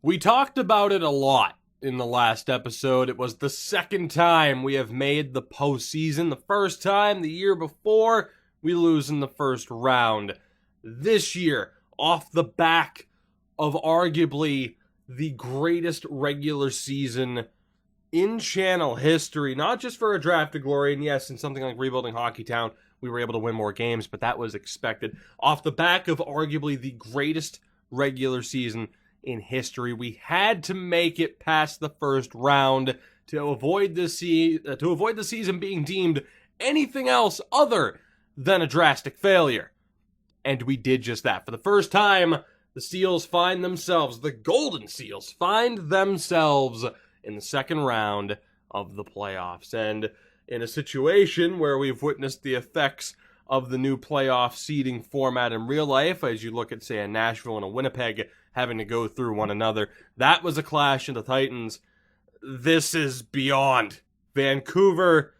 We talked about it a lot in the last episode. It was the second time we have made the postseason. The first time, the year before, we lose in the first round. This year, off the back of arguably the greatest regular season in channel history, not just for a draft of glory, and yes, in something like Rebuilding Hockey Town, we were able to win more games, but that was expected. Off the back of arguably the greatest regular season in history, we had to make it past the first round to avoid the season being deemed anything else other than a drastic failure. And we did just that. For the first time, the Golden Seals find themselves in the second round of the playoffs. And in a situation where we've witnessed the effects of the new playoff seeding format in real life, as you look at, say, a Nashville and a Winnipeg having to go through one another, that was a clash of the Titans. This is beyond. Vancouver,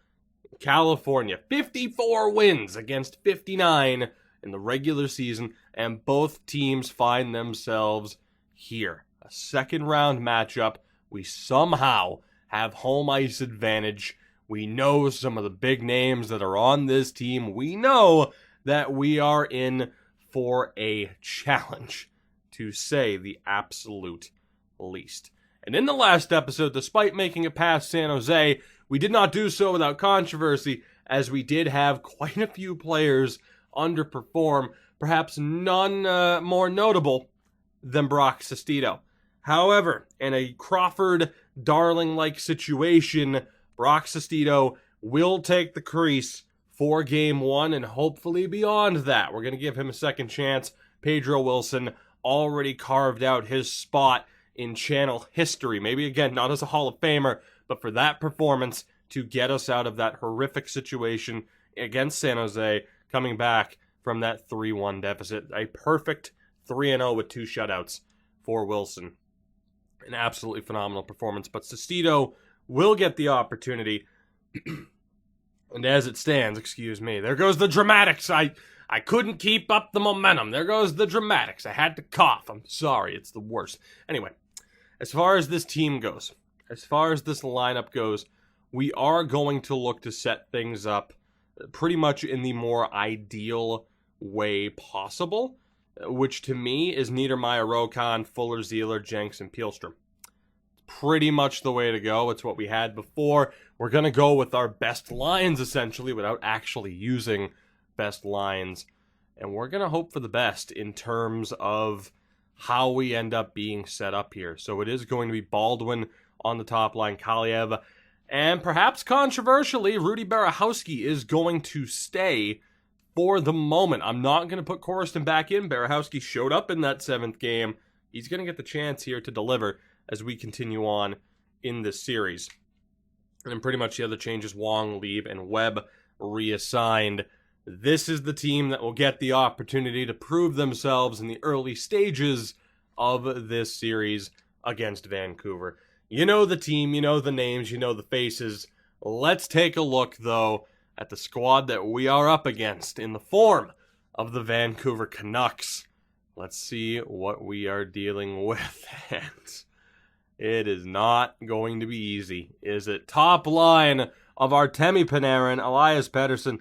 California, 54 wins against 59 in the regular season, and both teams find themselves here. A second round matchup. We somehow have home ice advantage. We know some of the big names that are on this team. We know that we are in for a challenge, to say the absolute least. And in the last episode, despite making it past San Jose, we did not do so without controversy, as we did have quite a few players underperform, perhaps none more notable than Brock Sestito. However, in a Crawford Darling-like situation, Brock Sestito will take the crease for Game 1 and hopefully beyond that. We're going to give him a second chance. Pedro Wilson already carved out his spot in channel history. Maybe, again, not as a Hall of Famer, but for that performance to get us out of that horrific situation against San Jose, coming back from that 3-1 deficit. A perfect 3-0 with 2 shutouts for Wilson. An absolutely phenomenal performance. But Sestito will get the opportunity. And as it stands, there goes the dramatics. I couldn't keep up the momentum. There goes the dramatics. I had to cough. I'm sorry. It's the worst. Anyway, as far as this team goes, as far as this lineup goes, we are going to look to set things up pretty much in the more ideal way possible, which to me is Niedermeyer, Rokon, Fuller, Zieler, Jenks, and Pielstrom. Pretty much the way to go. It's what we had before. We're going to go with our best lines, essentially, without actually using best lines. And we're going to hope for the best in terms of how we end up being set up here. So it is going to be Baldwin on the top line, Kaliev, and perhaps controversially, Rudy Barahowski is going to stay for the moment. I'm not going to put Korostin back in. Barahowski showed up in that 7th game. He's going to get the chance here to deliver as we continue on in this series. And then pretty much the other changes, Wong, Lieb, and Webb reassigned. This is the team that will get the opportunity to prove themselves in the early stages of this series against Vancouver. You know the team, you know the names, you know the faces. Let's take a look, though, at the squad that we are up against in the form of the Vancouver Canucks. Let's see what we are dealing with. And it is not going to be easy, is it? Top line of Artemi Panarin, Elias Pettersson,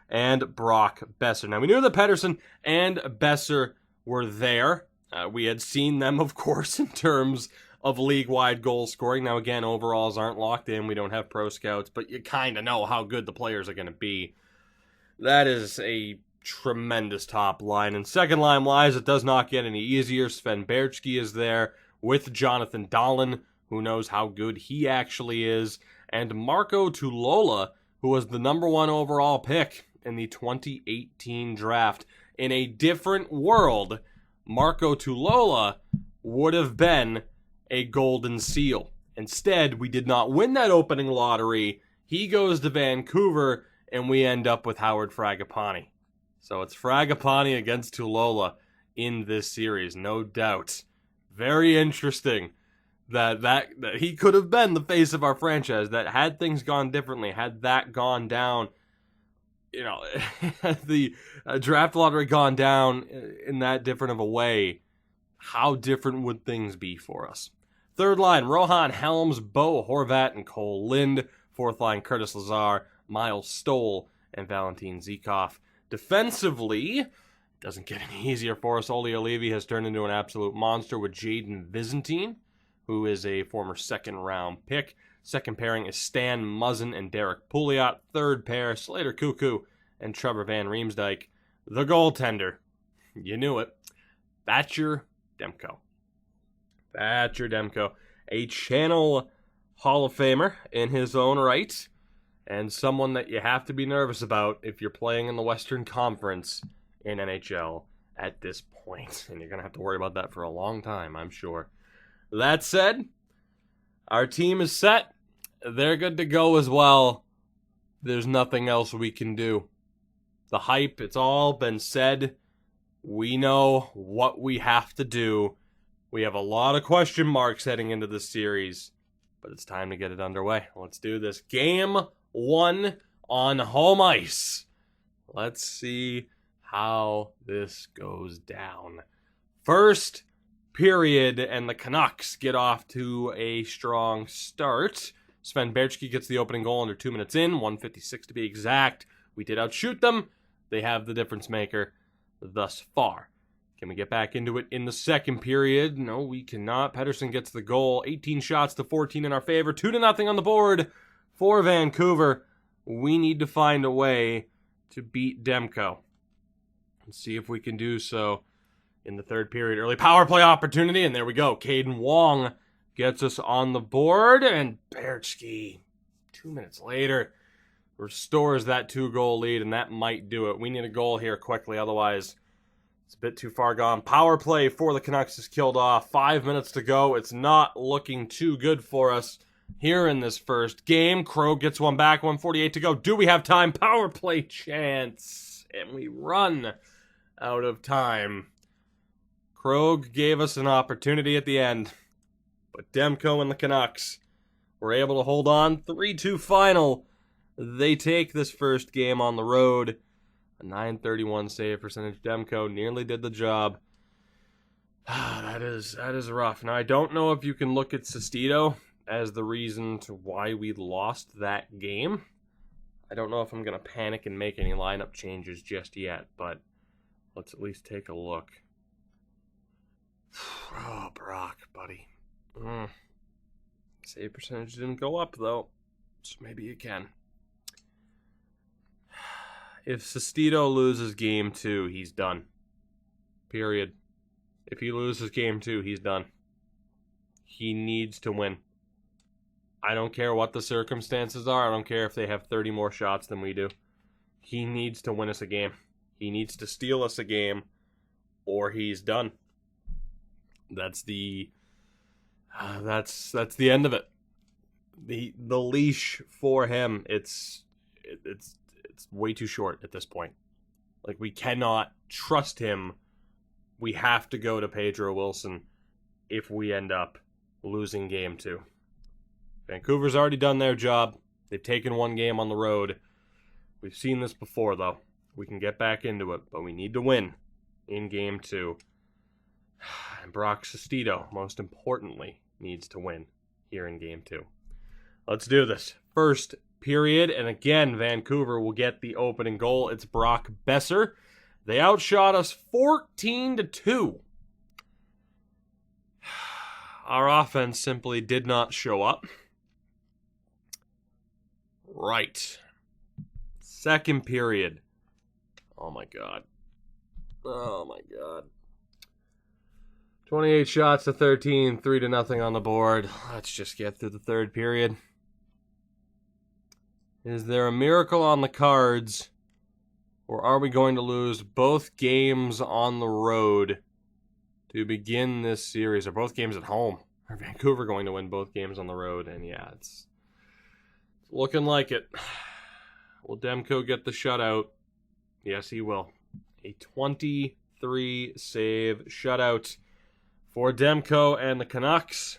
and Brock Boeser. Now, we knew that Pettersson and Boeser were there. We had seen them, of course, in terms of league-wide goal scoring. Now, again, overalls aren't locked in. We don't have pro scouts, but you kind of know how good the players are going to be. That is a tremendous top line. And second line-wise, it does not get any easier. Sven Berchke is there with Jonathan Dahlen, who knows how good he actually is, and Marco Tulola, who was the number 1 overall pick in the 2018 draft. In a different world, Marco Tulola would have been a Golden Seal. Instead, we did not win that opening lottery. He goes to Vancouver, and we end up with Howard Fragapane. So it's Fragapane against Tulola in this series, no doubt. Very interesting that he could have been the face of our franchise, that had things gone differently, had that gone down, the draft lottery gone down in that different of a way, how different would things be for us? Third line, Rohan Helms, Bo Horvat, and Cole Lind. Fourth line, Curtis Lazar, Miles Stoll, and Valentin Zykov. Defensively, doesn't get any easier for us. Olli Olivi has turned into an absolute monster with Jaden Byzantine, who is a former second-round pick. Second pairing is Stan Muzzin and Derek Pouliot. Third pair, Slater Cuckoo and Trevor Van Riemsdyk. The goaltender, you knew it, Thatcher Demko. Thatcher Demko, a Channel Hall of Famer in his own right, and someone that you have to be nervous about if you're playing in the Western Conference in NHL at this point. And you're going to have to worry about that for a long time, I'm sure. That said, our team is set. They're good to go as well. There's nothing else we can do. The hype, it's all been said. We know what we have to do. We have a lot of question marks heading into this series, but it's time to get it underway. Let's do this. Game 1 on home ice. Let's see how this goes down. First period, and the Canucks get off to a strong start. Sven Berchke gets the opening goal under 2 minutes in, 1:56 to be exact. We did outshoot them. They have the difference maker thus far. Can we get back into it in the second period? No, we cannot. Pettersson gets the goal. 18 shots to 14 in our favor. 2-0 on the board for Vancouver. We need to find a way to beat Demko. Let's see if we can do so in the third period. Early power play opportunity, and there we go. Caden Wong gets us on the board, and Berchke, 2 minutes later, restores that 2-goal lead, and that might do it. We need a goal here quickly, otherwise it's a bit too far gone. Power play for the Canucks is killed off. 5 minutes to go. It's not looking too good for us here in this first game. Krogh gets one back, 1:48 to go. Do we have time? Power play chance, and we run out of time. Krogh gave us an opportunity at the end, but Demko and the Canucks were able to hold on. 3-2 final. They take this first game on the road. A .931 save percentage. Demko nearly did the job. That is rough. Now, I don't know if you can look at Sestito as the reason to why we lost that game. I don't know if I'm going to panic and make any lineup changes just yet, but let's at least take a look. Oh, Brock, buddy. Save percentage didn't go up, though, so maybe you can. If Sestito loses game 2, he's done. Period. If he loses game 2, he's done. He needs to win. I don't care what the circumstances are. I don't care if they have 30 more shots than we do. He needs to win us a game. He needs to steal us a game, or he's done. That's the end of it. The leash for him, it's way too short at this point. Like, we cannot trust him. We have to go to Pedro Wilson if we end up losing game 2. Vancouver's already done their job. They've taken one game on the road. We've seen this before, though. We can get back into it, but we need to win in game 2. And Brock Sestito, most importantly, needs to win here in game 2. Let's do this. First period, and again, Vancouver will get the opening goal. It's Brock Boeser. They outshot us 14-2. Our offense simply did not show up. Right. Second period. Oh my god. 28 shots to 13, 3-0 on the board. Let's just get through the third period. Is there a miracle on the cards, or are we going to lose both games on the road to begin this series, or both games at home? Are Vancouver going to win both games on the road? And yeah, it's looking like it. Will Demko get the shutout? Yes, he will. A 23 save shutout for Demko and the Canucks.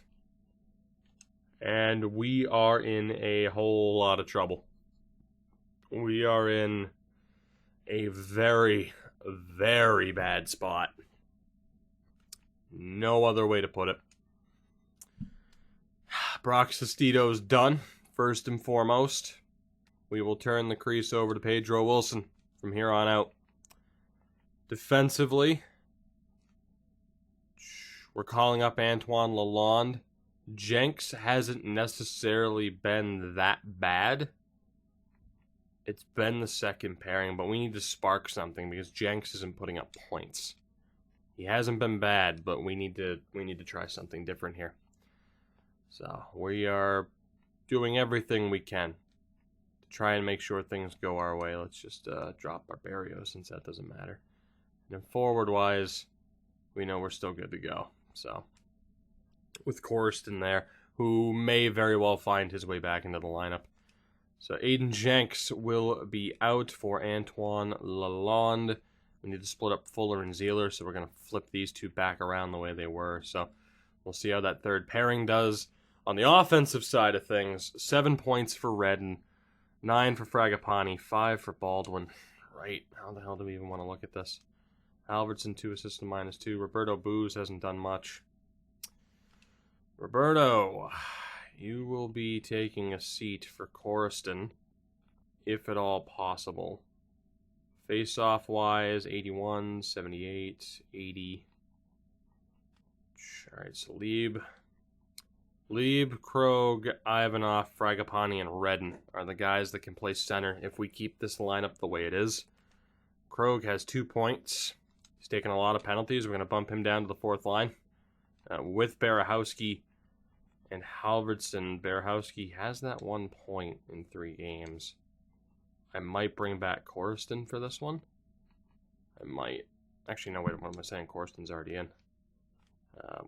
And we are in a whole lot of trouble. We are in a very, very bad spot. No other way to put it. Brock Sestito's done, first and foremost. We will turn the crease over to Pedro Wilson from here on out. Defensively, we're calling up Antoine Lalonde. Jenks hasn't necessarily been that bad. It's been the second pairing, but we need to spark something because Jenks isn't putting up points. He hasn't been bad, but we need to try something different here. So we are doing everything we can to try and make sure things go our way. Let's just drop Barbario since that doesn't matter. And forward-wise, we know we're still good to go. So with Coruscant there, who may very well find his way back into the lineup. So Aiden Jenks will be out for Antoine Lalonde. We need to split up Fuller and Zeeler, so we're going to flip these two back around the way they were. So we'll see how that third pairing does. On the offensive side of things, 7 points for Redden, 9 for Fragapani, 5 for Baldwin. Right, how the hell do we even want to look at this? Albertson, 2 assists and -2. Roberto Booz hasn't done much. Roberto, you will be taking a seat for Coruscant, if at all possible. Face-off wise, 81, 78, 80. Alright, so Lieb, Krog, Ivanov, Fragapani, and Redden are the guys that can play center if we keep this lineup the way it is. Krog has 2 points. He's taken a lot of penalties. We're going to bump him down to the fourth line. With Barahowski and Halverson. Barahowski has that 1 point in 3 games. I might bring back Coruscant for this one. I might. Actually, no, wait, what am I saying? Coruscant's already in.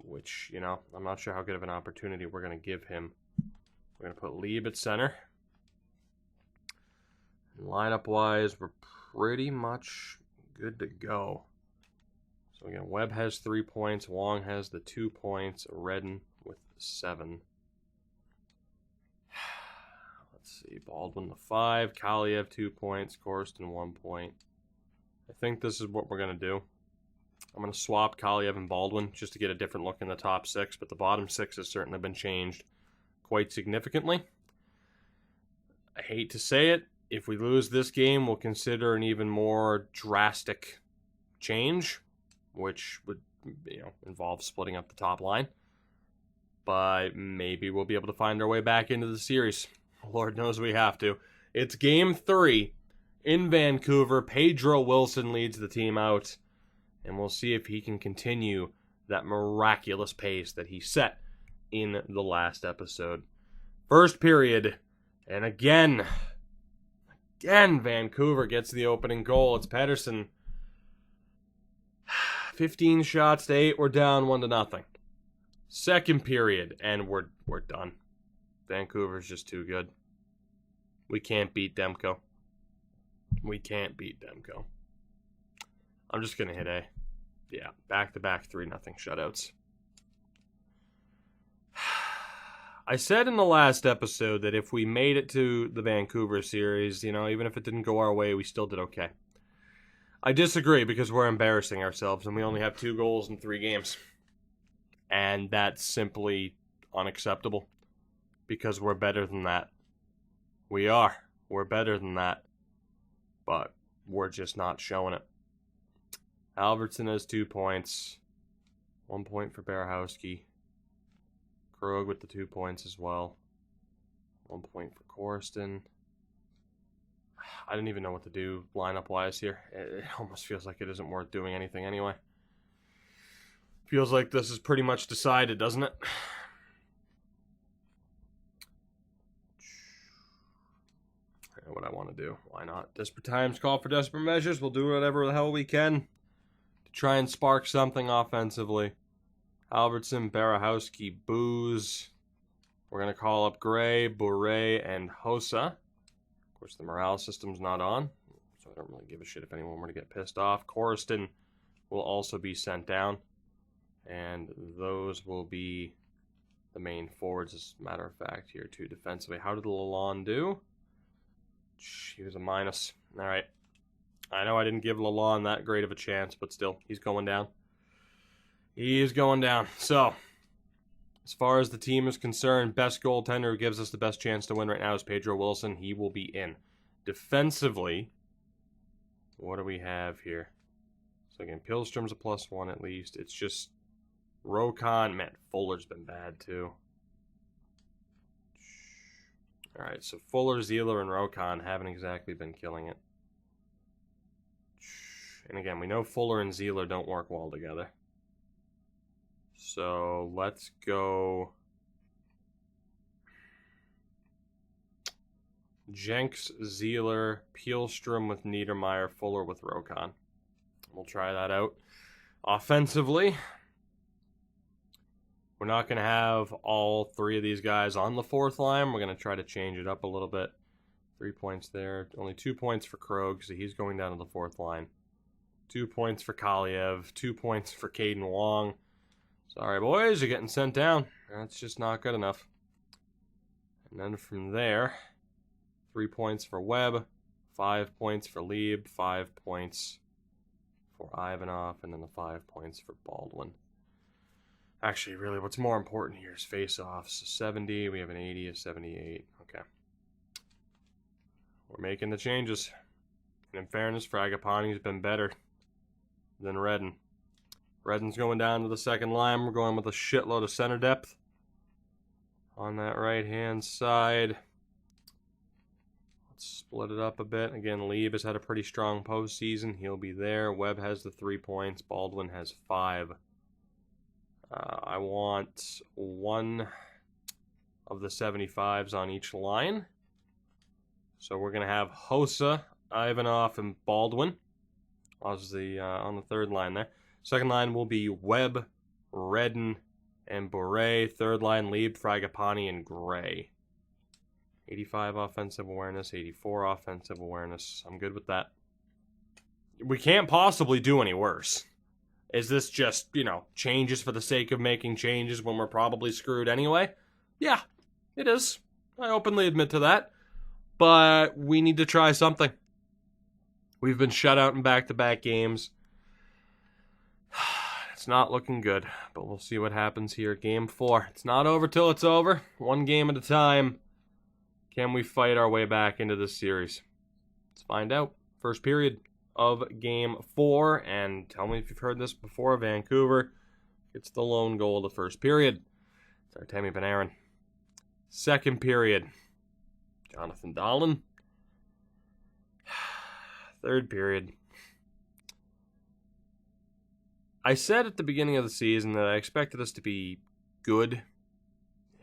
Which, you know, I'm not sure how good of an opportunity we're going to give him. We're going to put Lieb at center. And lineup-wise, we're pretty much good to go. So again, Webb has 3 points. Wong has the 2 points. Redden with the 7. Let's see. Baldwin the 5. Kaliev 2 points. Coruscant 1 point. I think this is what we're going to do. I'm going to swap Kaliev and Baldwin just to get a different look in the top 6, but the bottom 6 has certainly been changed quite significantly. I hate to say it, if we lose this game, we'll consider an even more drastic change, which would, you know, involve splitting up the top line. But maybe we'll be able to find our way back into the series. Lord knows we have to. It's Game 3 in Vancouver. Pedro Wilson leads the team out. And we'll see if he can continue that miraculous pace that he set in the last episode. First period. And again, Vancouver gets the opening goal. It's Pettersson. 15 shots to 8. We're down 1-0. Second period. And we're done. Vancouver's just too good. We can't beat Demko. We can't beat Demko. I'm just going to hit A. Yeah, back-to-back 3-0 shutouts. I said in the last episode that if we made it to the Vancouver series, you know, even if it didn't go our way, we still did okay. I disagree because we're embarrassing ourselves and we only have 2 goals in 3 games. And that's simply unacceptable because we're better than that. We are. We're better than that. But we're just not showing it. Albertson has 2 points. 1 point for Barahowski. Krog with the 2 points as well. 1 point for Coruscant. I didn't even know what to do lineup-wise here. It almost feels like it isn't worth doing anything anyway. Feels like this is pretty much decided, doesn't it? I know what I want to do. Why not? Desperate times call for desperate measures. We'll do whatever the hell we can to try and spark something offensively. Albertson, Barahowski, Booze. We're going to call up Gray, Bure, and Hossa. Of course, the morale system's not on, so I don't really give a shit if anyone were to get pissed off. Coruscant will also be sent down, and those will be the main forwards, as a matter of fact, here too, defensively. How did Lalonde do? He was a minus. All right. I know I didn't give Lalonde that great of a chance, but still, he's going down. He is going down. So, as far as the team is concerned, best goaltender who gives us the best chance to win right now is Pedro Wilson. He will be in. Defensively, what do we have here? So again, Pilstrom's a +1 at least. It's just Rokon. Man, Fuller's been bad too. Alright, so Fuller, Zeeler, and Rokon haven't exactly been killing it. And again, we know Fuller and Zeeler don't work well together. So let's go Jenks, Zeeler, Pielstrom with Niedermeyer, Fuller with Rokon. We'll try that out. Offensively, we're not going to have all three of these guys on the fourth line. We're going to try to change it up a little bit. 3 points there. Only 2 points for Krog, so he's going down to the fourth line. 2 points for Kaliev. 2 points for Caden Wong. Sorry, boys, you're getting sent down. That's just not good enough. And then from there, 3 points for Webb, 5 points for Lieb, 5 points for Ivanov, and then the 5 points for Baldwin. Actually, really, what's more important here is face-offs. 70, we have an 80, a 78. Okay. We're making the changes. And in fairness, Fragapani's been better than Redden. Redden's going down to the second line. We're going with a shitload of center depth on that right-hand side. Let's split it up a bit. Again, Lieb has had a pretty strong postseason. He'll be there. Webb has the 3 points. Baldwin has 5. I want 1 of the 75s on each line. So we're going to have Hossa, Ivanov, and Baldwin as on the third line there. Second line will be Webb, Redden, and Bure. Third line, Lieb, Fragapani, and Gray. 85 offensive awareness, 84 offensive awareness. I'm good with that. We can't possibly do any worse. Is this just, changes for the sake of making changes when we're probably screwed anyway? Yeah, it is. I openly admit to that. But we need to try something. We've been shut out in back-to-back games. It's not looking good, but we'll see what happens here. Game 4. It's not over till it's over. 1 game at a time. Can we fight our way back into this series? Let's find out. First period of Game 4, and tell me if you've heard this before. Vancouver gets the lone goal of the first period. It's Artemi Panarin. Second period, Jonathan Dahlen. Third period. I said at the beginning of the season that I expected us to be good.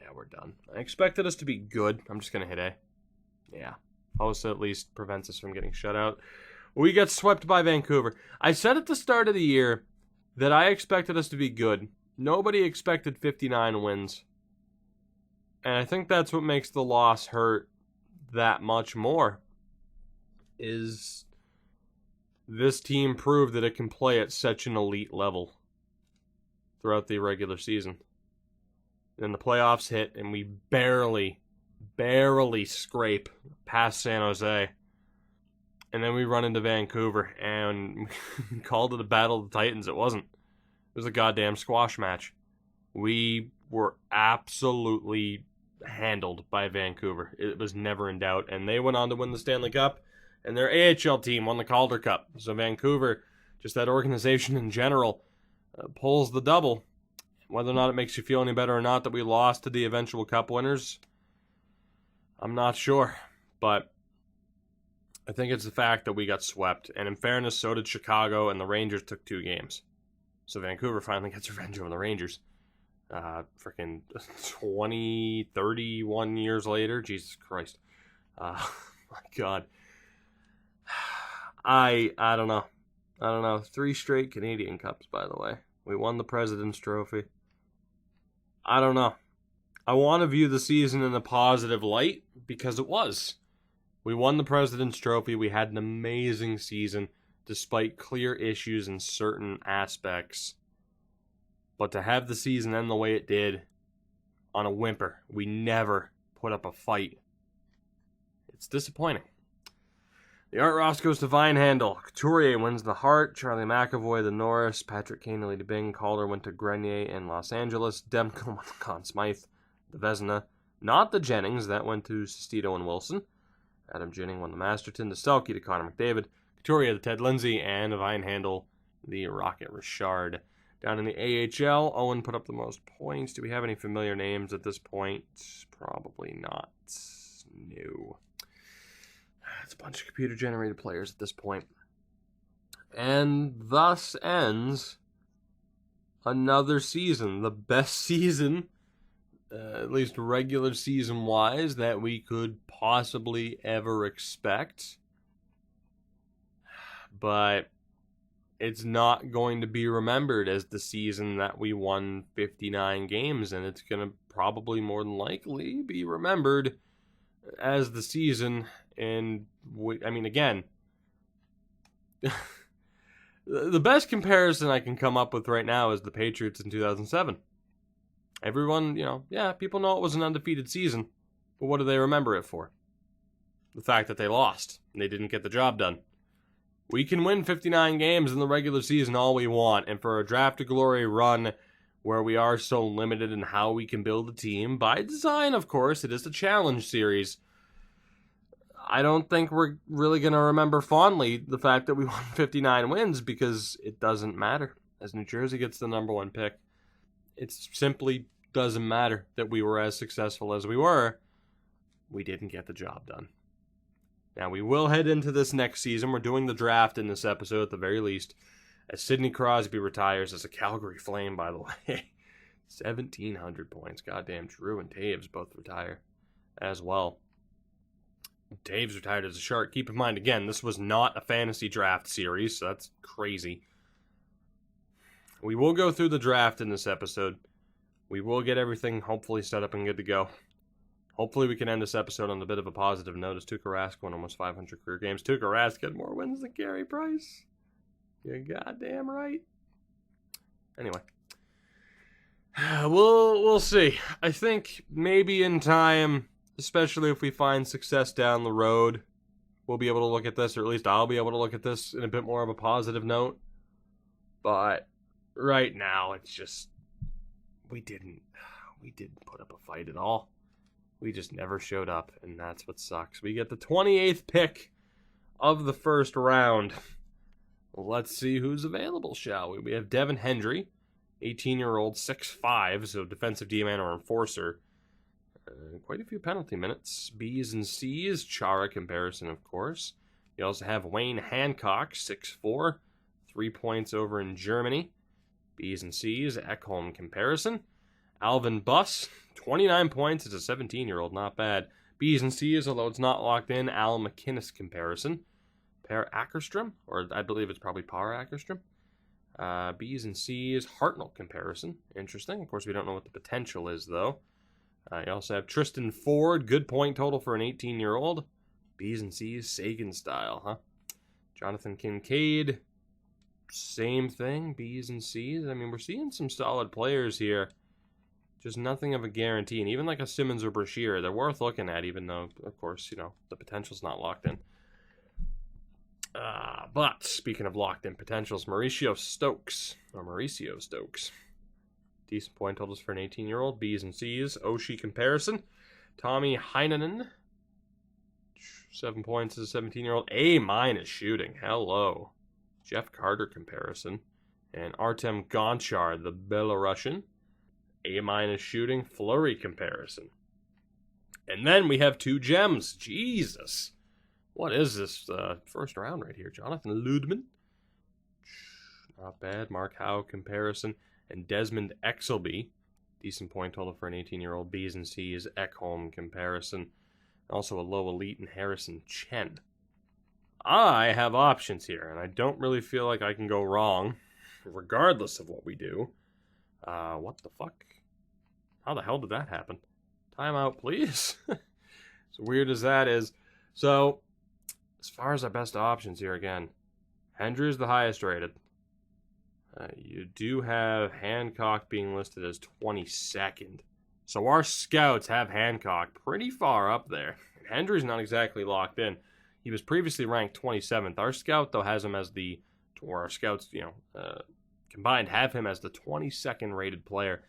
Yeah, we're done. I expected us to be good. I'm just going to hit A. Yeah. Hossa at least prevents us from getting shut out. We got swept by Vancouver. I said at the start of the year that I expected us to be good. Nobody expected 59 wins. And I think that's what makes the loss hurt that much more. Is this team proved that it can play at such an elite level throughout the regular season. Then the playoffs hit, and we barely scrape past San Jose. And then we run into Vancouver, and we called it a battle of the Titans. It wasn't. It was a goddamn squash match. We were absolutely handled by Vancouver. It was never in doubt. And they went on to win the Stanley Cup, and their AHL team won the Calder Cup. So Vancouver, just that organization in general, pulls the double. Whether or not it makes you feel any better or not that we lost to the eventual Cup winners, I'm not sure. But I think it's the fact that we got swept. And in fairness, so did Chicago, and the Rangers took 2 games. So Vancouver finally gets revenge over the Rangers. Freaking 20, 31 years later. Jesus Christ. My God. I don't know. 3 straight Canadian Cups, by the way. We won the President's Trophy. I don't know. I want to view the season in a positive light, because it was. We won the President's Trophy. We had an amazing season, despite clear issues in certain aspects. But to have the season end the way it did, on a whimper, we never put up a fight. It's disappointing. The Art Ross goes to Vinehandle. Couturier wins the Hart. Charlie McAvoy, the Norris. Patrick Kane, the Lady Bing. Calder went to Grenier in Los Angeles. Demko went to Conn Smythe. The Vezina. Not the Jennings. That went to Sestito and Wilson. Adam Jennings won the Masterton. The Selke to Connor McDavid. Couturier to Ted Lindsay. And Vinehandle, the Rocket Richard. Down in the AHL, Owen put up the most points. Do we have any familiar names at this point? Probably not. No. It's a bunch of computer-generated players at this point. And thus ends another season. The best season, at least regular season-wise, that we could possibly ever expect. But it's not going to be remembered as the season that we won 59 games, and it's going to probably more than likely be remembered as the season. And again, the best comparison I can come up with right now is the Patriots in 2007. Everyone, people know it was an undefeated season, but what do they remember it for? The fact that they lost and they didn't get the job done. We can win 59 games in the regular season all we want, and for a Draft to Glory run where we are so limited in how we can build a team, by design, of course, it is a challenge series. I don't think we're really going to remember fondly the fact that we won 59 wins, because it doesn't matter. As New Jersey gets the number one pick, it simply doesn't matter that we were as successful as we were. We didn't get the job done. Now, we will head into this next season. We're doing the draft in this episode at the very least, as Sidney Crosby retires as a Calgary Flame, by the way. 1,700 points. Goddamn, Drew and Taves both retire as well. Taves retired as a Shark. Keep in mind, again, this was not a fantasy draft series, so that's crazy. We will go through the draft in this episode. We will get everything hopefully set up and good to go. Hopefully we can end this episode on a bit of a positive note, as Tuukka Rask won almost 500 career games. Tuukka Rask had more wins than Carey Price. You're goddamn right. Anyway. We'll see. I think maybe in time, especially if we find success down the road, we'll be able to look at this, or at least I'll be able to look at this in a bit more of a positive note. But right now, it's just, we didn't put up a fight at all. We just never showed up, and that's what sucks. We get the 28th pick of the first round. Let's see who's available, shall we? We have Devin Hendry, 18-year-old, 6'5", so defensive D-man or enforcer. Quite a few penalty minutes. B's and C's, Chara comparison, of course. You also have Wayne Hancock, 6'4", 3 points over in Germany. B's and C's, Ekholm comparison. Alvin Buss, 29 points as a 17-year-old, not bad. B's and C's, although it's not locked in, Al McInnes comparison. Per Ackerstrom, or I believe it's probably Par Ackerstrom. B's and C's, Hartnell comparison. Interesting. Of course, we don't know what the potential is, though. You also have Tristan Ford, good point total for an 18-year-old. B's and C's, Sagan style, huh? Jonathan Kincaid, same thing, B's and C's. I mean, we're seeing some solid players here. Just nothing of a guarantee. And even like a Simmons or Brashear, they're worth looking at, even though, of course, the potential's not locked in. But speaking of locked in potentials, Mauricio Stokes. Decent point totals for an 18-year-old. B's and C's. Oshie comparison. Tommy Heinonen. 7 points as a 17-year-old. A- shooting. Hello. Jeff Carter comparison. And Artem Gonchar, the Belarusian. A- shooting. Flurry comparison. And then we have 2 gems. Jesus. What is this first round right here? Jonathan Ludman. Not bad. Mark Howe comparison. And Desmond Exelby. Decent point total for an 18-year-old. B's and C's. Ekholm comparison. Also a low elite in Harrison Chen. I have options here, and I don't really feel like I can go wrong, regardless of what we do. What the fuck? How the hell did that happen? Timeout, please. As weird as that is. So, as far as our best options here, again, Hendry's the highest rated. You do have Hancock being listed as 22nd. So our scouts have Hancock pretty far up there. Hendry's not exactly locked in. He was previously ranked 27th. Our scout, though, has him as our scouts, combined have him as the 22nd rated player.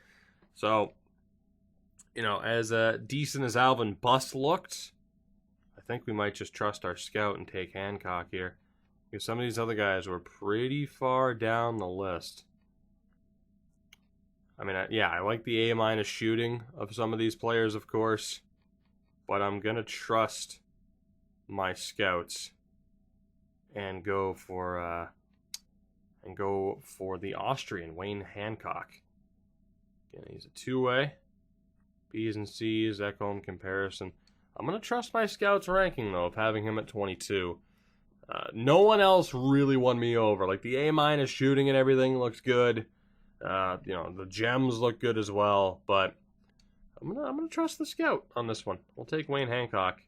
So, as decent as Alvin Buss looked, I think we might just trust our scout and take Hancock here. Because some of these other guys were pretty far down the list. I mean, I like the A- shooting of some of these players, of course. But I'm going to trust my scouts and go for the Austrian, Wayne Hancock. Again, he's a two-way. B's and C's, echo him comparison. I'm going to trust my scouts ranking, though, of having him at 22. No one else really won me over. Like, the A- shooting and everything looks good. The gems look good as well, but I'm gonna trust the scout on this one. We'll take Wayne Hancock,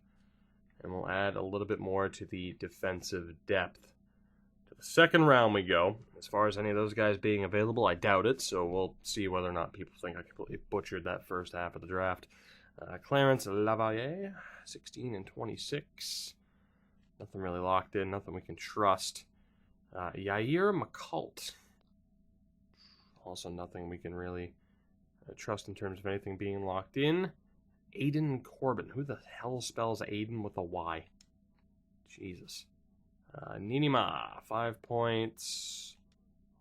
and we'll add a little bit more to the defensive depth. To the second round we go. As far as any of those guys being available, I doubt it, so we'll see whether or not people think I completely butchered that first half of the draft. Clarence Lavalier, 16 and 26. Nothing really locked in, nothing we can trust. Yair McCult. Also nothing we can really trust in terms of anything being locked in. Aiden Corbin. Who the hell spells Aiden with a Y? Jesus. Ninima, 5 points.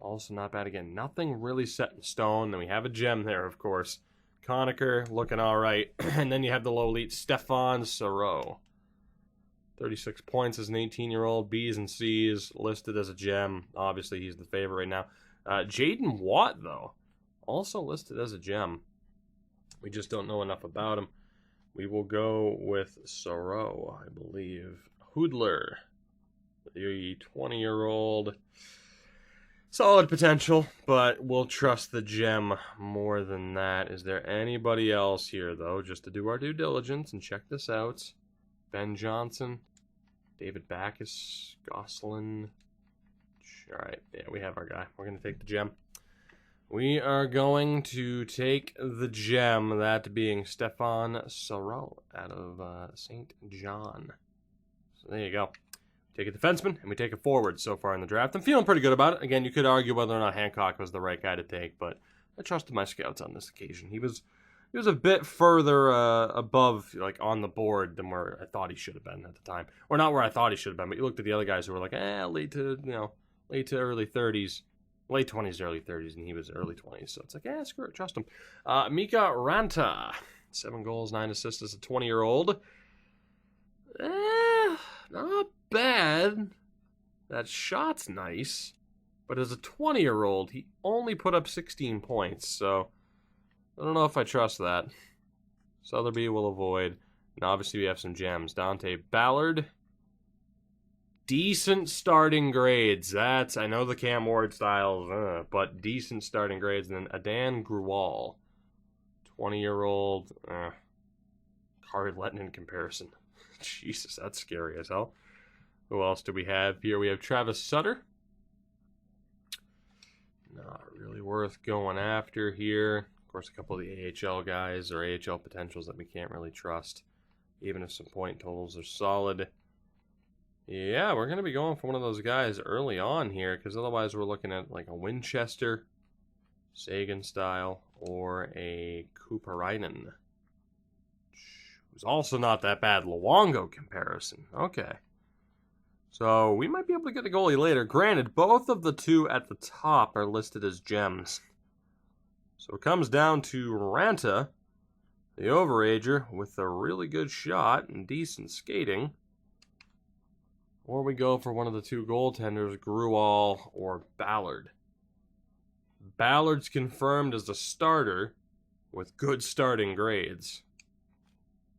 Also not bad again. Nothing really set in stone. Then we have a gem there, of course. Conacher, looking all right. And then you have the low elite Stefan Saroux. 36 points as an 18-year-old. B's and C's listed as a gem. Obviously, he's the favorite right now. Jaden Watt, though, also listed as a gem. We just don't know enough about him. We will go with Saroux, I believe. Hoodler, the 20-year-old. Solid potential, but we'll trust the gem more than that. Is there anybody else here, though, just to do our due diligence and check this out? Ben Johnson, David Backus, Gosselin. All right, yeah, we have our guy. We're going to take the gem. We are going to take the gem, that being Stefan Saroux out of St. John. So there you go. Take a defenseman, and we take a forward so far in the draft. I'm feeling pretty good about it. Again, you could argue whether or not Hancock was the right guy to take, but I trusted my scouts on this occasion. He was a bit further above, like, on the board than where I thought he should have been at the time. Or not where I thought he should have been, but you looked at the other guys who were like, late to early 30s. Late 20s, early 30s, and he was early 20s. So it's like, screw it, trust him. Mika Ranta, 7 goals, 9 assists as a 20-year-old. Not bad. That shot's nice. But as a 20-year-old, he only put up 16 points, so I don't know if I trust that. Sotheby will avoid. And obviously we have some gems. Dante Ballard. Decent starting grades. I know the Cam Ward styles, but decent starting grades. And then Adan Gruwal, 20-year-old. Hard letting in comparison. Jesus, that's scary as hell. Who else do we have here? We have Travis Sutter. Not really worth going after here. Of course, a couple of the AHL guys or AHL potentials that we can't really trust, even if some point totals are solid. Yeah, we're going to be going for one of those guys early on here, because otherwise we're looking at like a Winchester, Sagan style, or a Kuparainen. Who's also not that bad. Luongo comparison. Okay. So we might be able to get a goalie later. Granted, both of the two at the top are listed as gems. So it comes down to Ranta, the overager, with a really good shot and decent skating. Or we go for one of the two goaltenders, Gruwal or Ballard. Ballard's confirmed as a starter with good starting grades.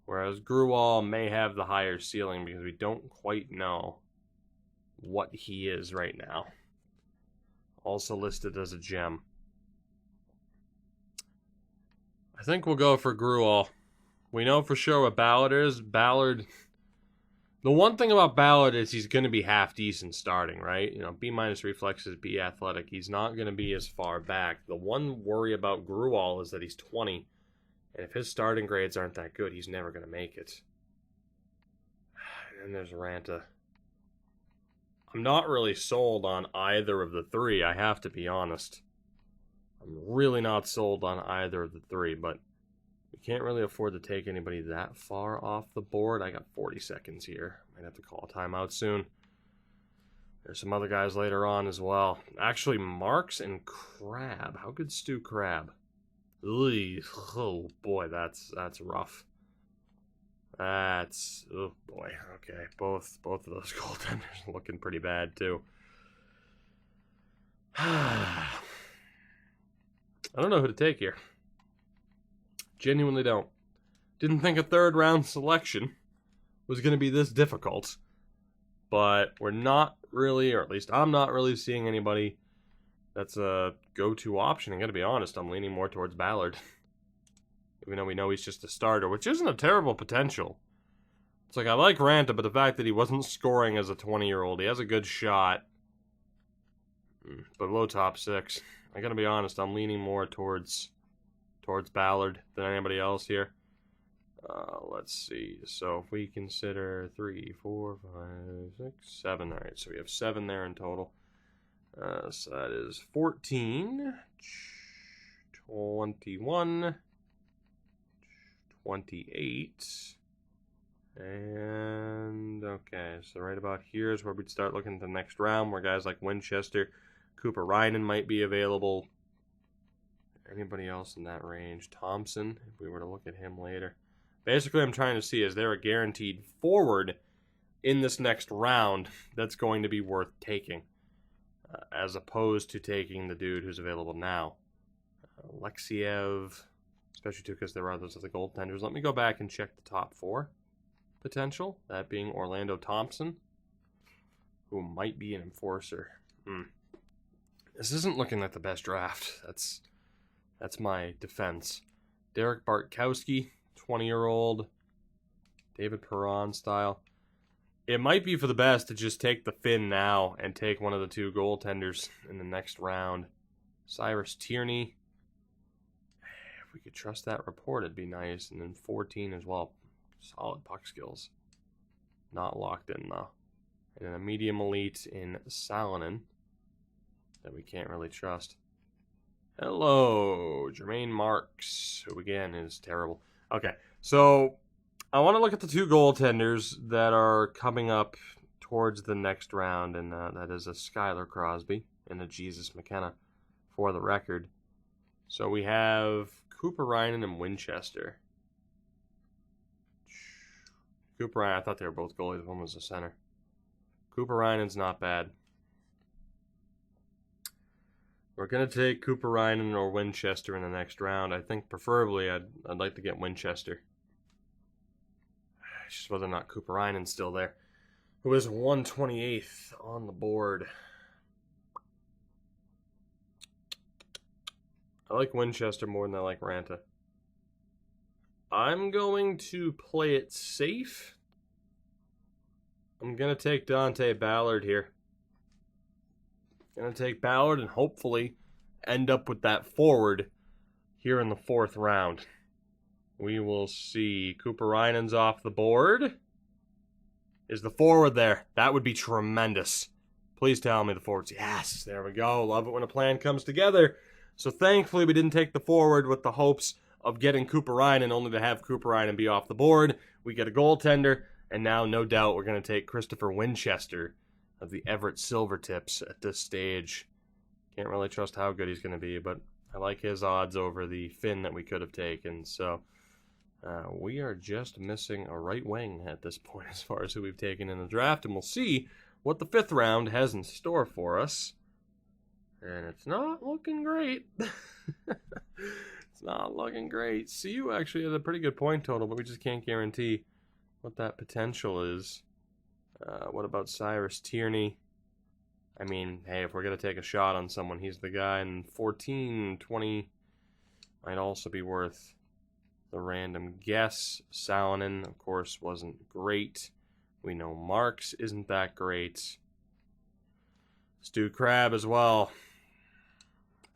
Whereas Gruwal may have the higher ceiling because we don't quite know what he is right now. Also listed as a gem. I think we'll go for Gruwal. We know for sure what Ballard is. Ballard... The one thing about Ballard is he's going to be half decent starting, right? B- reflexes, B athletic. He's not going to be as far back. The one worry about Gruwal is that he's 20. And if his starting grades aren't that good, he's never going to make it. And then there's Ranta. I'm not really sold on either of the three, I have to be honest. I'm really not sold on either of the three, but we can't really afford to take anybody that far off the board. I got 40 seconds here. Might have to call a timeout soon. There's some other guys later on as well. Actually, Marks and Crab. How good's Stu Crab? Oh boy, that's rough. Oh boy. Okay, both of those goaltenders are looking pretty bad too. I don't know who to take here. Genuinely don't. Didn't think a third round selection was going to be this difficult. But we're not really, or at least I'm not really seeing anybody that's a go-to option. I'm going to be honest, I'm leaning more towards Ballard. Even though we know he's just a starter, which isn't a terrible potential. It's like, I like Ranta, but the fact that he wasn't scoring as a 20-year-old, he has a good shot. But low top six. I got to be honest, I'm leaning more towards Ballard than anybody else here. Let's see. So if we consider 3, 4, 5, 6, 7. All right, so we have 7 there in total. So that is 14, 21, 28. And okay, so right about here is where we'd start looking at the next round, where guys like Winchester, Cooper Rynan might be available. Anybody else in that range? Thompson, if we were to look at him later. Basically, I'm trying to see, is there a guaranteed forward in this next round that's going to be worth taking, as opposed to taking the dude who's available now? Alexiev, especially too because there are others of the goaltenders. Let me go back and check the top 4 potential, that being Orlando Thompson, who might be an enforcer. This isn't looking like the best draft. That's my defense. Derek Bartkowski, 20-year-old, David Perron style. It might be for the best to just take the Finn now and take one of the 2 goaltenders in the next round. Cyrus Tierney. If we could trust that report, it'd be nice. And then 14 as well. Solid puck skills. Not locked in, though. And then a medium elite in Salonen that we can't really trust. Hello, Jermaine Marks, who again is terrible. Okay, so I want to look at the 2 goaltenders that are coming up towards the next round, and that is a Skylar Crosby and a Jesus McKenna, for the record. So we have Cooper Rynan and Winchester. Cooper Rynan, I thought they were both goalies. One was a center. Cooper Ryan's not bad. We're going to take Cooper Rynan or Winchester in the next round. I think preferably I'd like to get Winchester. It's just whether or not Cooper Ryan's still there, who is 128th on the board. I like Winchester more than I like Ranta. I'm going to play it safe. I'm going to take Dante Ballard here. Going to take Ballard and hopefully end up with that forward here in the 4th round. We will see. Cooper Ryan's off the board. Is the forward there? That would be tremendous. Please tell me the forward's. Yes, there we go. Love it when a plan comes together. So thankfully we didn't take the forward with the hopes of getting Cooper Ryan, only to have Cooper Ryan be off the board. We get a goaltender, and now no doubt we're going to take Christopher Winchester of the Everett Silvertips at this stage. Can't really trust how good he's going to be, but I like his odds over the Finn that we could have taken. So we are just missing a right wing at this point as far as who we've taken in the draft, and we'll see what the 5th round has in store for us. And it's not looking great. It's not looking great. CU actually has a pretty good point total, but we just can't guarantee what that potential is. What about Cyrus Tierney? I mean, hey, if we're going to take a shot on someone, he's the guy. And 14, 20 might also be worth the random guess. Salonen, of course, wasn't great. We know Marks isn't that great. Stu Crab as well.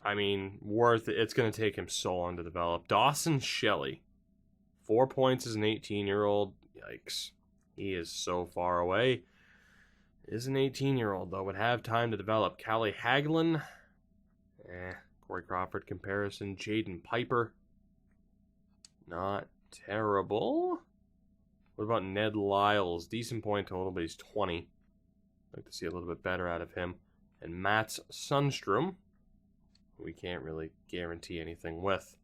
I mean, worth it. It's going to take him so long to develop. Dawson Shelley. 4 points as an 18-year-old. Yikes. He is so far away. Is an 18-year-old, though. Would have time to develop. Callie Hagelin. Corey Crawford comparison. Jaden Piper. Not terrible. What about Ned Lyles? Decent point total, but he's 20. I'd like to see a little bit better out of him. And Mats Sundstrom. We can't really guarantee anything with.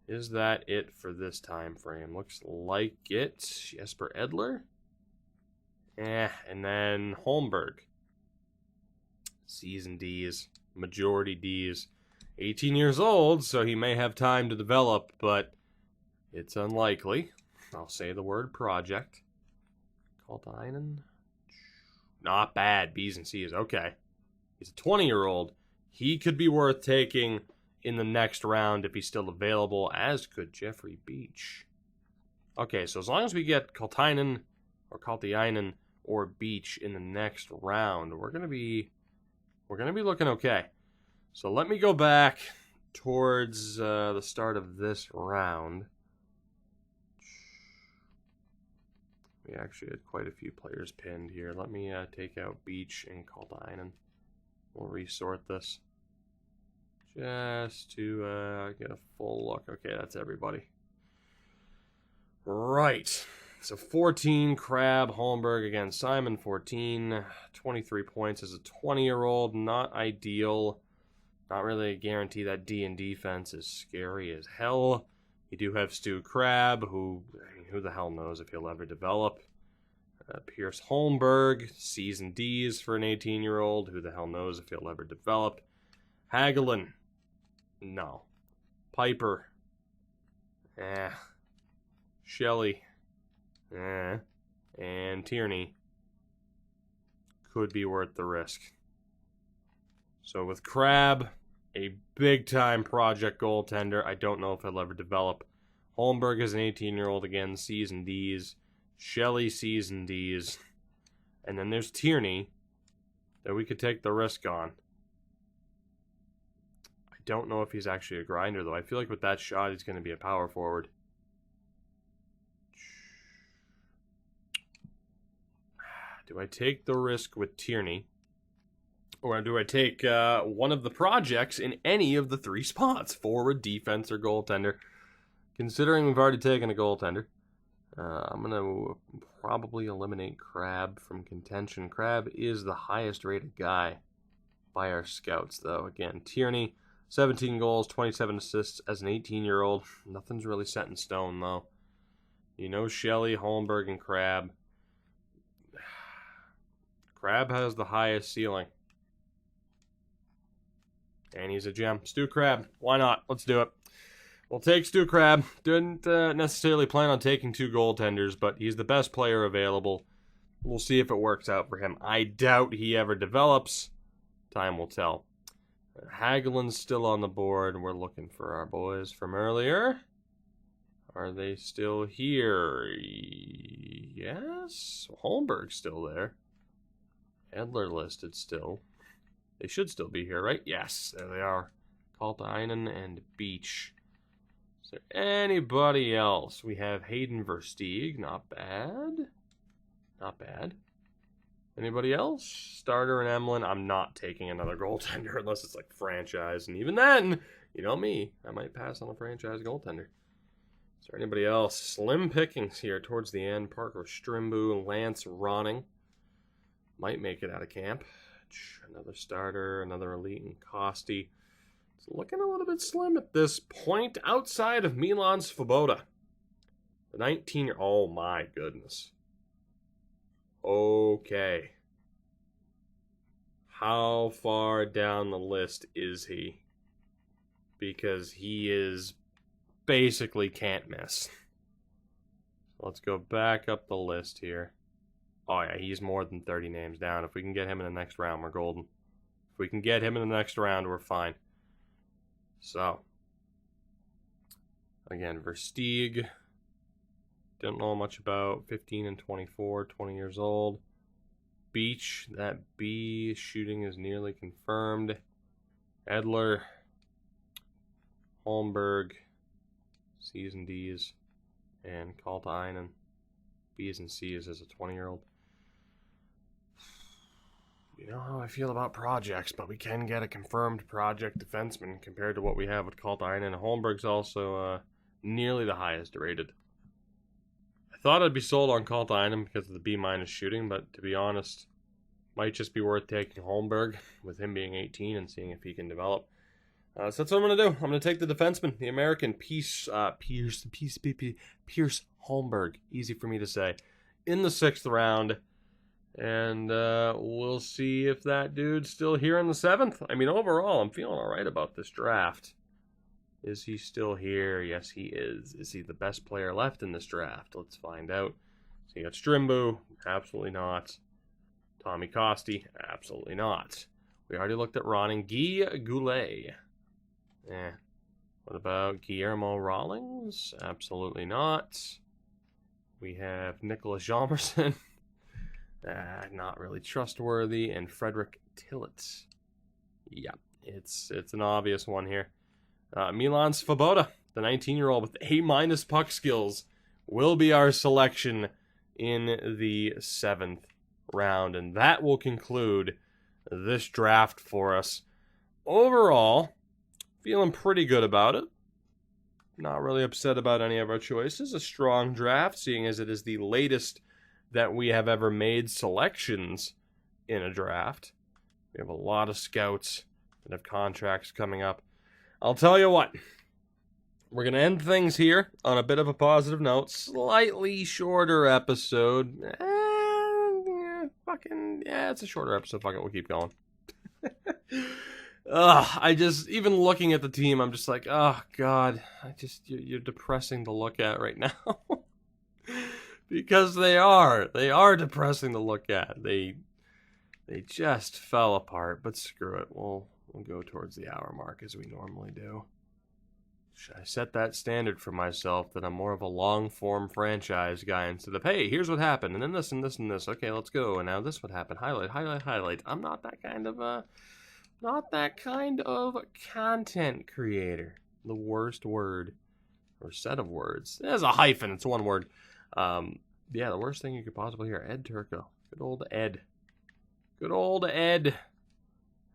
Is that it for this time frame? Looks like it. Jesper Edler. And then Holmberg. C's and D's. Majority D's. 18 years old, so he may have time to develop, but it's unlikely. I'll say the word project. Kaltainen. Not bad. B's and C's. Okay. He's a 20-year-old. He could be worth taking in the next round if he's still available, as could Jeffrey Beach. Okay, so as long as we get Kaltainen or Beach in the next round, we're gonna be looking okay. So let me go back towards the start of this round. We actually had quite a few players pinned here. Let me take out Beach and Kaltainen. We'll resort this just to get a full look. Okay, that's everybody. Right. So 14, Crab, Holmberg. Again, Simon, 14. 23 points as a 20-year-old. Not ideal. Not really a guarantee. That D in defense is scary as hell. You do have Stu Crab, who the hell knows if he'll ever develop. Pierce Holmberg, C's and D's for an 18-year-old. Who the hell knows if he'll ever develop. Hagelin. No. Piper. Shelley. And Tierney. Could be worth the risk. So with Crab, a big-time project goaltender. I don't know if he'll ever develop. Holmberg is an 18-year-old again. C's and D's. Shelley, C's and D's. And then there's Tierney that we could take the risk on. I don't know if he's actually a grinder, though. I feel like with that shot, he's going to be a power forward. Do I take the risk with Tierney? Or do I take one of the projects in any of the three spots? Forward, defense, or goaltender? Considering we've already taken a goaltender, I'm going to probably eliminate Crab from contention. Crab is the highest rated guy by our scouts, though. Again, Tierney, 17 goals, 27 assists as an 18-year-old. Nothing's really set in stone, though. You know Shelley, Holmberg, and Crab. Crab has the highest ceiling. And he's a gem. Stu Crab. Why not? Let's do it. We'll take Stu Crab. Didn't necessarily plan on taking two goaltenders, but he's the best player available. We'll see if it works out for him. I doubt he ever develops. Time will tell. Hagelin's still on the board. We're looking for our boys from earlier. Are they still here? Yes. Holmberg's still there. Edler listed still. They should still be here, right? Yes, there they are. Kaltainen and Beach. Is there anybody else? We have Hayden Versteeg. Not bad. Not bad. Anybody else? Starter and Emlyn. I'm not taking another goaltender unless it's like franchise. And even then, you know me, I might pass on a franchise goaltender. Is there anybody else? Slim pickings here towards the end. Parker Strimbu, Lance Ronning. Might make it out of camp. Another starter, another elite in Costi. It's looking a little bit slim at this point outside of Milan Svoboda. The 19 oh my goodness. Okay. How far down the list is he? Because he is basically can't miss. Let's go back up the list here. Oh yeah, he's more than 30 names down. If we can get him in the next round, we're golden. If we can get him in the next round, we're fine. So, again, Versteeg. Don't know much about. 15 and 24, 20 years old. Beach, that B shooting is nearly confirmed. Edler. Holmberg. C's and D's. And Kaltainen. B's and C's as a 20-year-old. you know how I feel about projects, but we can get a confirmed project defenseman compared to what we have with Kaltainen, and Holmberg's also nearly the highest rated. I thought I'd be sold on Kaltainen because of the B- shooting, but to be honest, might just be worth taking Holmberg with him being 18 and seeing if he can develop. So that's what I'm going to do. I'm going to take the defenseman, the American Pierce Holmberg. Easy for me to say. In the 6th round. And we'll see if that dude's still here in the 7th. I mean, overall, I'm feeling all right about this draft. Is he still here? Yes, he is. Is he the best player left in this draft? Let's find out. So you got Strimbu. Absolutely not. Tommy Costi. Absolutely not. We already looked at Ron and Guy Goulet. What about Guillermo Rawlings? Absolutely not. We have Nicholas Jalmerson. Not really trustworthy. And Frederick Tillett. Yeah, it's an obvious one here. Milan Svoboda, the 19-year-old with A- puck skills, will be our selection in the 7th round. And that will conclude this draft for us. Overall, feeling pretty good about it. Not really upset about any of our choices. A strong draft, seeing as it is the latest that we have ever made selections in a draft. We have a lot of scouts that have contracts coming up. I'll tell you what, we're going to end things here on a bit of a positive note. Slightly shorter episode. It's a shorter episode. Fuck it, we'll keep going. Even looking at the team, I'm just like, oh, God. You're depressing to look at right now. Because they are depressing to look at. They just fell apart, but screw it. We'll go towards the hour mark as we normally do. Should I set that standard for myself that I'm more of a long-form franchise guy instead of, hey, here's what happened, and then this and this and this. Okay, let's go. And now this would happen. Highlight. I'm not that kind of content creator. The worst word or set of words. There's a hyphen. It's one word. The worst thing you could possibly hear. Ed Turco. Good old Ed.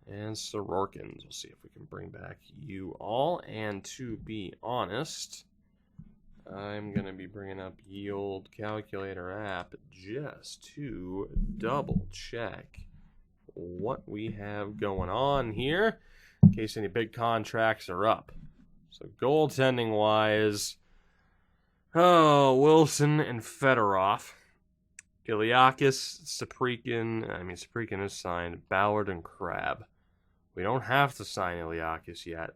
And Sorokin. We'll see if we can bring back you all. And to be honest, I'm going to be bringing up ye old calculator app just to double check what we have going on here in case any big contracts are up. So goaltending wise, Wilson and Fedorov. Iliakis, Saprikin is signed. Ballard and Crab. We don't have to sign Iliakis yet,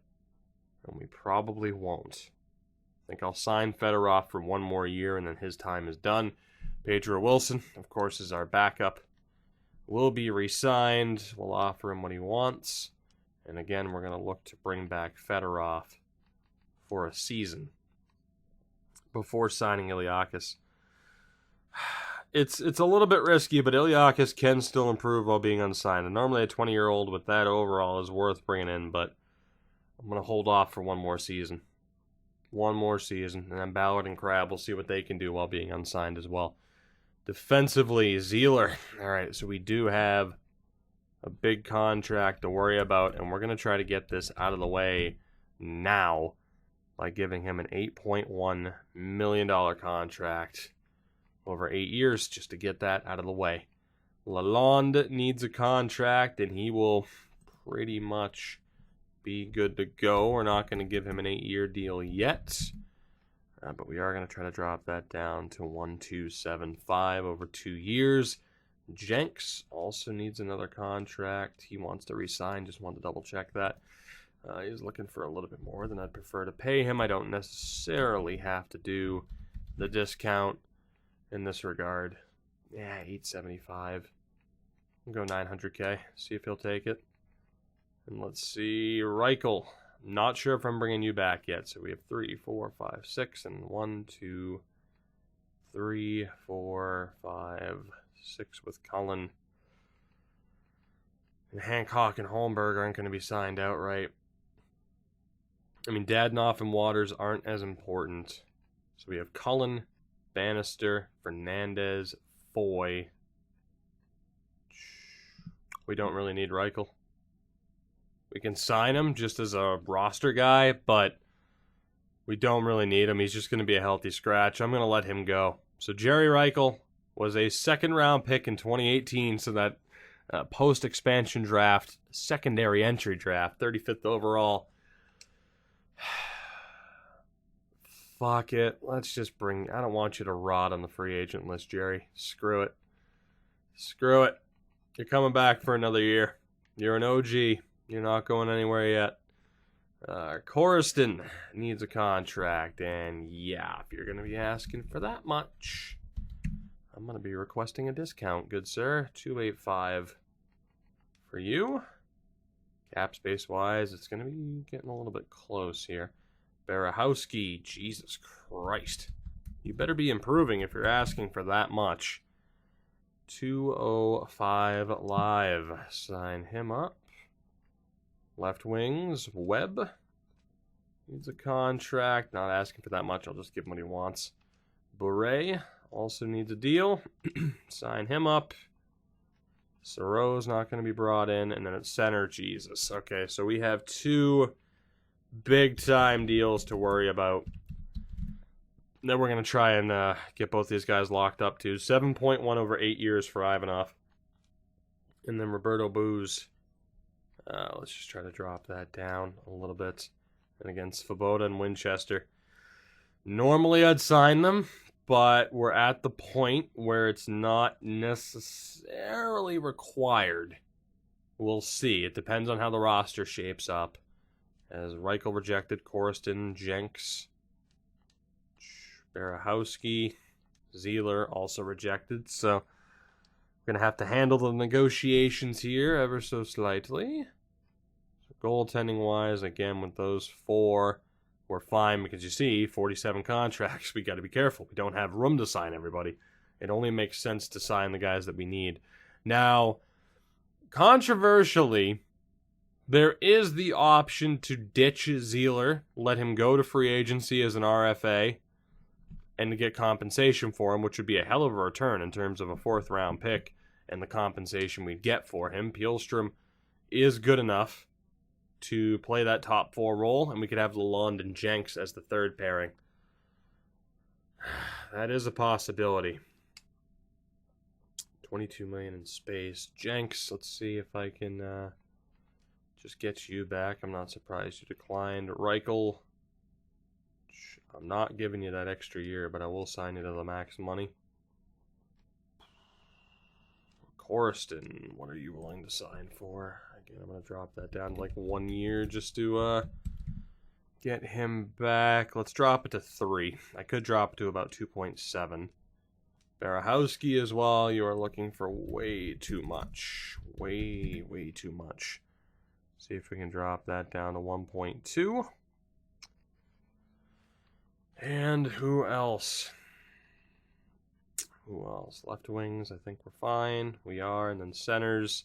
and we probably won't. I think I'll sign Fedorov for one more year, and then his time is done. Pedro Wilson, of course, is our backup. Will be re-signed. We'll offer him what he wants. And again, we're going to look to bring back Fedorov for a season before signing Iliakis. It's a little bit risky, but Iliakis can still improve while being unsigned. And normally a 20-year-old with that overall is worth bringing in, but I'm going to hold off for one more season. And then Ballard and Crab, we'll see what they can do while being unsigned as well. Defensively, Zeeler. All right, so we do have a big contract to worry about, and we're going to try to get this out of the way now by giving him an $8.1 million contract over 8 years just to get that out of the way. Lalonde needs a contract, and he will pretty much be good to go. We're not going to give him an 8-year deal yet, but we are going to try to drop that down to 1.275 over 2 years. Jenks also needs another contract. He wants to resign. Just wanted to double check that. He's looking for a little bit more than I'd prefer to pay him. I don't necessarily have to do the discount in this regard. Yeah, 875. We'll go 900K. See if he'll take it. And let's see, Reichel. Not sure if I'm bringing you back yet. So we have 3, 4, 5, 6, and 1, 2, 3, 4, 5, 6 with Cullen. And Hancock and Holmberg aren't going to be signed outright. I mean, Dadnoff and Waters aren't as important. So we have Cullen, Bannister, Fernandez, Foy, We don't really need Reichel. We can sign him just as a roster guy, but we don't really need him. He's just going to be a healthy scratch. I'm going to let him go. So Jerry Reichel was a second-round pick in 2018, so that post-expansion draft, secondary entry draft, 35th overall. Fuck it. Let's just bring... I don't want you to rot on the free agent list, Jerry. Screw it. Screw it. You're coming back for another year. You're an OG. You're not going anywhere yet. Coruscant needs a contract, and yeah, if you're going to be asking for that much, I'm going to be requesting a discount, good sir. $285 for you. Cap space-wise, it's going to be getting a little bit close here. Barahowski, Jesus Christ. You better be improving if you're asking for that much. 205 live. Sign him up. Left wings, Webb. Needs a contract. Not asking for that much. I'll just give him what he wants. Bure also needs a deal. Sign him up. Soros not going to be brought in. And then at center, Jesus. Okay, so we have two big-time deals to worry about. Then we're going to try and get both these guys locked up too. 7.1 over 8 years for Ivanov. And then Roberto Booz. Let's just try to drop that down a little bit. And against Svoboda and Winchester. Normally I'd sign them, but we're at the point where it's not necessarily required. We'll see. It depends on how the roster shapes up. As Reichel rejected, Coruscant, Jenks, Barahowski, Zeeler also rejected. So we're going to have to handle the negotiations here ever so slightly. So goaltending-wise, again, with those four, we're fine because you see, 47 contracts. We got to be careful. We don't have room to sign everybody. It only makes sense to sign the guys that we need. Now, controversially, there is the option to ditch Zeeler, let him go to free agency as an RFA, and to get compensation for him, which would be a hell of a return in terms of a fourth-round pick and the compensation we'd get for him. Pielstrom is good enough to play that top four role, and we could have Lalonde and Jenks as the third pairing. That is a possibility. $22 million in space. Jenks, let's see if I can just get you back. I'm not surprised you declined. Reichel, I'm not giving you that extra year, but I will sign you to the max money. Coruscant, what are you willing to sign for? Again, I'm going to drop that down to like 1 year just to get him back. Let's drop it to 3. I could drop it to about 2.7. Barahowski as well. You are looking for way too much. Way too much. See if we can drop that down to 1.2. And who else? Who else? Left wings, I think we're fine. We are. And then centers,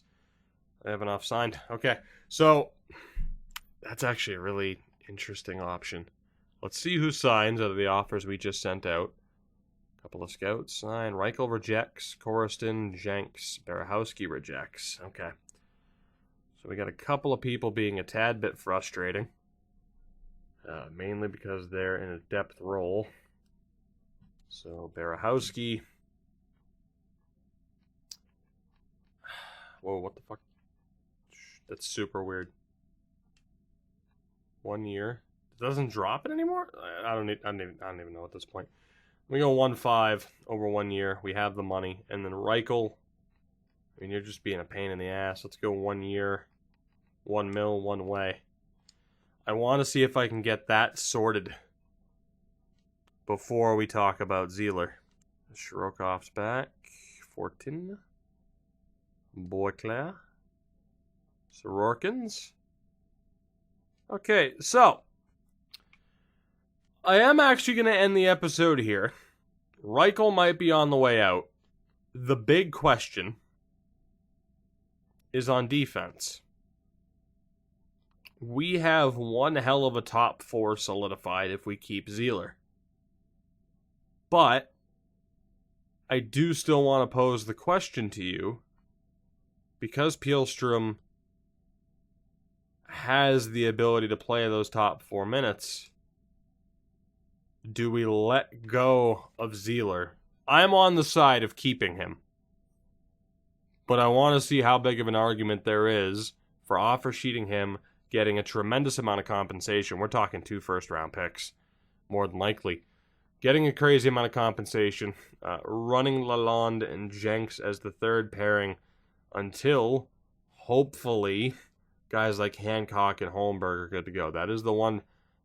I have enough signed. Okay, so that's actually a really interesting option. Let's see who signs out of the offers we just sent out. A couple of scouts sign. Reichel rejects. Coruscant, Jenks. Barahowski rejects. Okay. So we got a couple of people being a tad bit frustrating. Mainly because they're in a depth role. So Barahowski. Whoa, what the fuck? That's super weird. 1 year. It doesn't drop it anymore? I don't even know at this point. We go 1.5 over 1 year. We have the money. And then Reichel. I mean, you're just being a pain in the ass. Let's go 1 year. 1 mil, one way. I want to see if I can get that sorted before we talk about Zeeler. Shirokov's back. 14. Boyclair. Sororkins. Okay, so I am actually going to end the episode here. Reichel might be on the way out. The big question is on defense. We have one hell of a top 4 solidified if we keep Zeeler. But I do still want to pose the question to you, because Pielstrom has the ability to play those top 4 minutes, do we let go of Zeeler? I'm on the side of keeping him. But I want to see how big of an argument there is for offer sheeting him, getting a tremendous amount of compensation. We're talking 2 first-round picks, more than likely. Getting a crazy amount of compensation, running Lalonde and Jenks as the third pairing until, hopefully, guys like Hancock and Holmberg are good to go. That is the one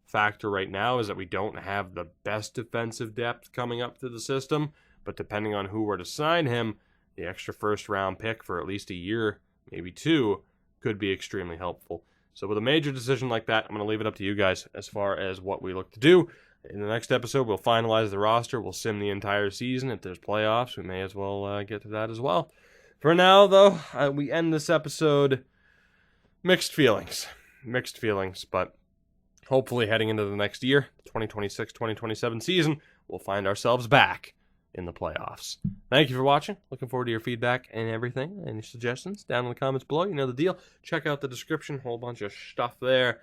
factor right now, is that we don't have the best defensive depth coming up through the system, but depending on who were to sign him, the extra first-round pick for at least a year, maybe 2, could be extremely helpful. So with a major decision like that, I'm going to leave it up to you guys as far as what we look to do. In the next episode, we'll finalize the roster. We'll sim the entire season. If there's playoffs, we may as well get to that as well. For now, though, we end this episode mixed feelings. But hopefully heading into the next year, 2026-2027 season, we'll find ourselves back in the playoffs. Thank you for watching. Looking forward to your feedback and everything. Any suggestions down in the comments below. You know the deal. Check out the description. Whole bunch of stuff there.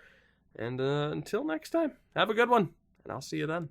And until next time, have a good one. And I'll see you then.